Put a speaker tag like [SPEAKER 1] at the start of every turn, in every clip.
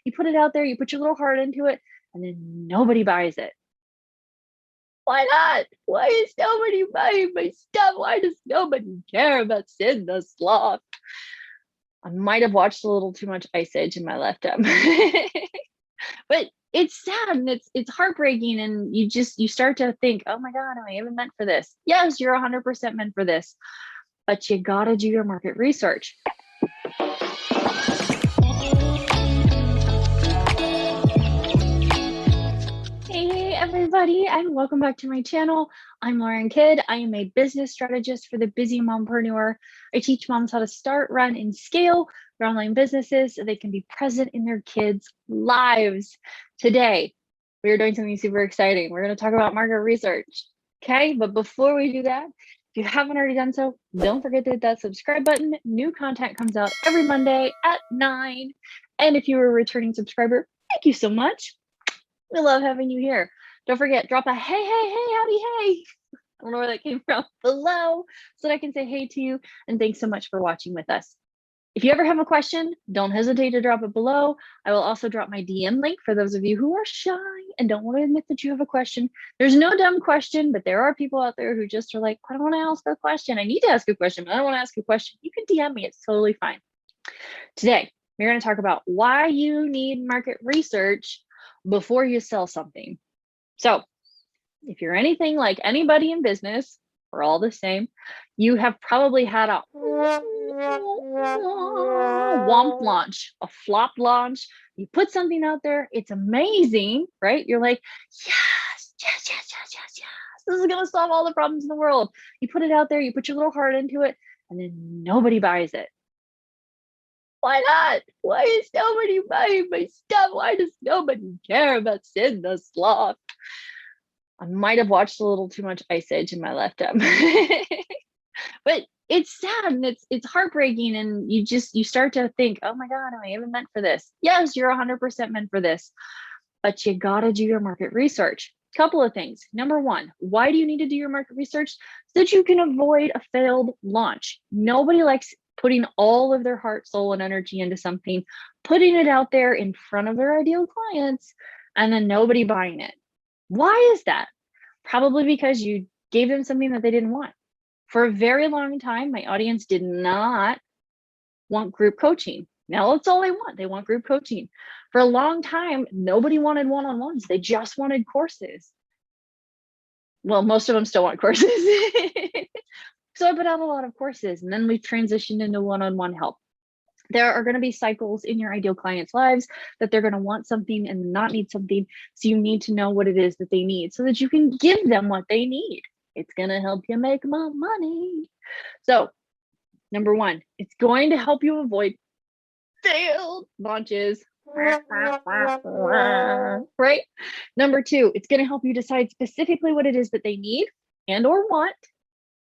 [SPEAKER 1] You put it out there, you put your little heart into it, and then nobody buys it. Why not? Why is nobody buying my stuff? Why does nobody care about Sid the Sloth? I might have watched a little too much Ice Age in my lifetime. But it's sad and it's heartbreaking, and you start to think, oh my God, am I even meant for this? Yes, you're 100% meant for this, but you gotta do your market research. Hey everybody, and welcome back to my channel. I'm Lauren Kidd. I am a business strategist for the busy mompreneur. I teach moms how to start, run, and scale their online businesses so they can be present in their kids' lives. Today, we are doing something super exciting. We're going to talk about market research. Okay, but before we do that, if you haven't already done so, don't forget to hit that subscribe button. New content comes out every Monday at 9. And if you're a returning subscriber, thank you so much. We love having you here. Don't forget, drop a hey, howdy, hey. I don't know where that came from below so that I can say hey to you. And thanks so much for watching with us. If you ever have a question, don't hesitate to drop it below. I will also drop my DM link for those of you who are shy and don't want to admit that you have a question. There's no dumb question, but there are people out there who just are like, I don't want to ask a question. I need to ask a question, but I don't want to ask a question. You can DM me. It's totally fine. Today, we're going to talk about why you need market research before you sell something. So if you're anything like anybody in business, we're all the same, you have probably had a womp launch, a flop launch. You put something out there, it's amazing, right? You're like, yes. This is going to solve all the problems in the world. You put it out there, you put your little heart into it, and then nobody buys it. Why not? Why is nobody buying my stuff? Why does nobody care about Sid the Sloth? I might have watched a little too much Ice Age in my lifetime. But it's sad and it's heartbreaking, and you start to think, oh my God, am I even meant for this? Yes, you're 100% meant for this, but you gotta do your market research. Couple of things. Number one, why do you need to do your market research? So that you can avoid a failed launch. Nobody likes putting all of their heart, soul, and energy into something, putting it out there in front of their ideal clients, and then nobody buying it. Why is that? Probably because you gave them something that they didn't want. For a very long time, my audience did not want group coaching. Now that's all they want. They want group coaching. For a long time, nobody wanted one-on-ones. They just wanted courses. Well, most of them still want courses. So I put out a lot of courses, and then we transitioned into one-on-one help. There are going to be cycles in your ideal clients' lives that they're going to want something and not need something. So you need to know what it is that they need so that you can give them what they need. It's going to help you make more money. So number one, it's going to help you avoid failed launches. Right? Number two, it's going to help you decide specifically what it is that they need and or want.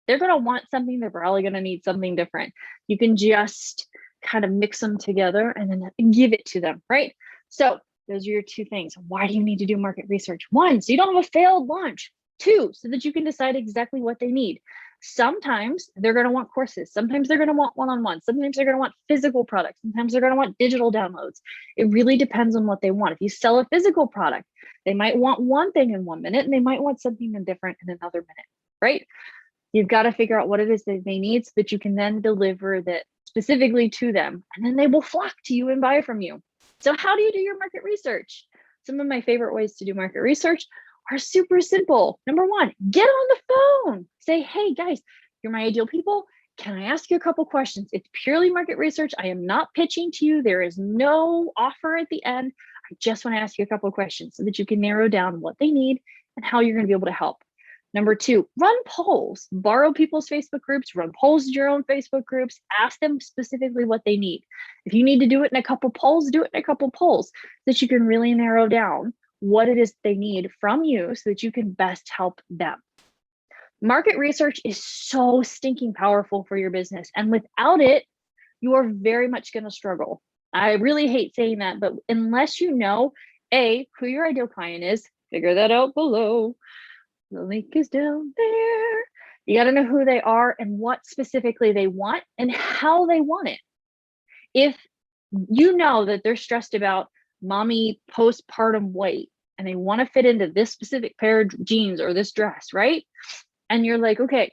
[SPEAKER 1] They're going to want something. They're probably going to need something different. You can just kind of mix them together and then give it to them, right? So those are your two things. Why do you need to do market research? One, so you don't have a failed launch. Two, so that you can decide exactly what they need. Sometimes they're going to want courses. Sometimes they're going to want one-on-one. Sometimes they're going to want physical products. Sometimes they're going to want digital downloads. It really depends on what they want. If you sell a physical product, they might want one thing in 1 minute and they might want something different in another minute, right? You've got to figure out what it is that they need so that you can then deliver that specifically to them, and then they will flock to you and buy from you. So how do you do your market research? Some of my favorite ways to do market research are super simple. Number one, get on the phone. Say, hey guys, you're my ideal people. Can I ask you a couple questions? It's purely market research. I am not pitching to you. There is no offer at the end. I just want to ask you a couple of questions so that you can narrow down what they need and how you're going to be able to help. Number two, run polls, borrow people's Facebook groups, run polls in your own Facebook groups, ask them specifically what they need. If you need to do it in a couple polls, do it in a couple polls so that you can really narrow down what it is they need from you so that you can best help them. Market research is so stinking powerful for your business. And without it, you are very much going to struggle. I really hate saying that, but unless you know, A, who your ideal client is, figure that out below. The link is down there. You got to know who they are and what specifically they want and how they want it. If you know that they're stressed about mommy postpartum weight and they want to fit into this specific pair of jeans or this dress, right? And you're like, okay,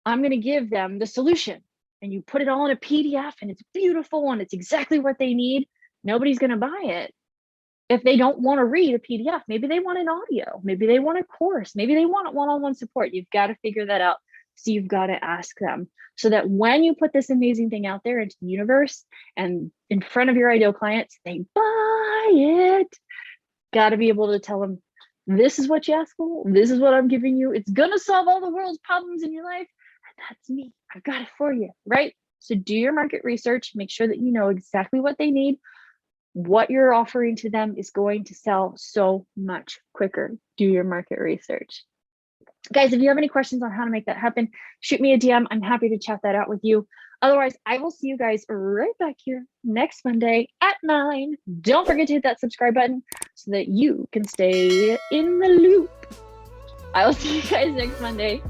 [SPEAKER 1] I'm going to give them the solution. And you put it all in a PDF and it's beautiful and it's exactly what they need. Nobody's going to buy it if they don't want to read a PDF. Maybe they want an audio. Maybe they want a course. Maybe they want one-on-one support. You've got to figure that out. So you've got to ask them so that when you put this amazing thing out there into the universe and in front of your ideal clients, they buy it. Got to be able to tell them, this is what you asked for. This is what I'm giving you. It's going to solve all the world's problems in your life. And that's me. I've got it for you, right? So do your market research. Make sure that you know exactly what they need. What you're offering to them is going to sell so much quicker. Do your market research. Guys, if you have any questions on how to make that happen, shoot me a DM. I'm happy to chat that out with you. Otherwise, I will see you guys right back here next Monday at 9. Don't forget to hit that subscribe button so that you can stay in the loop. I will see you guys next Monday.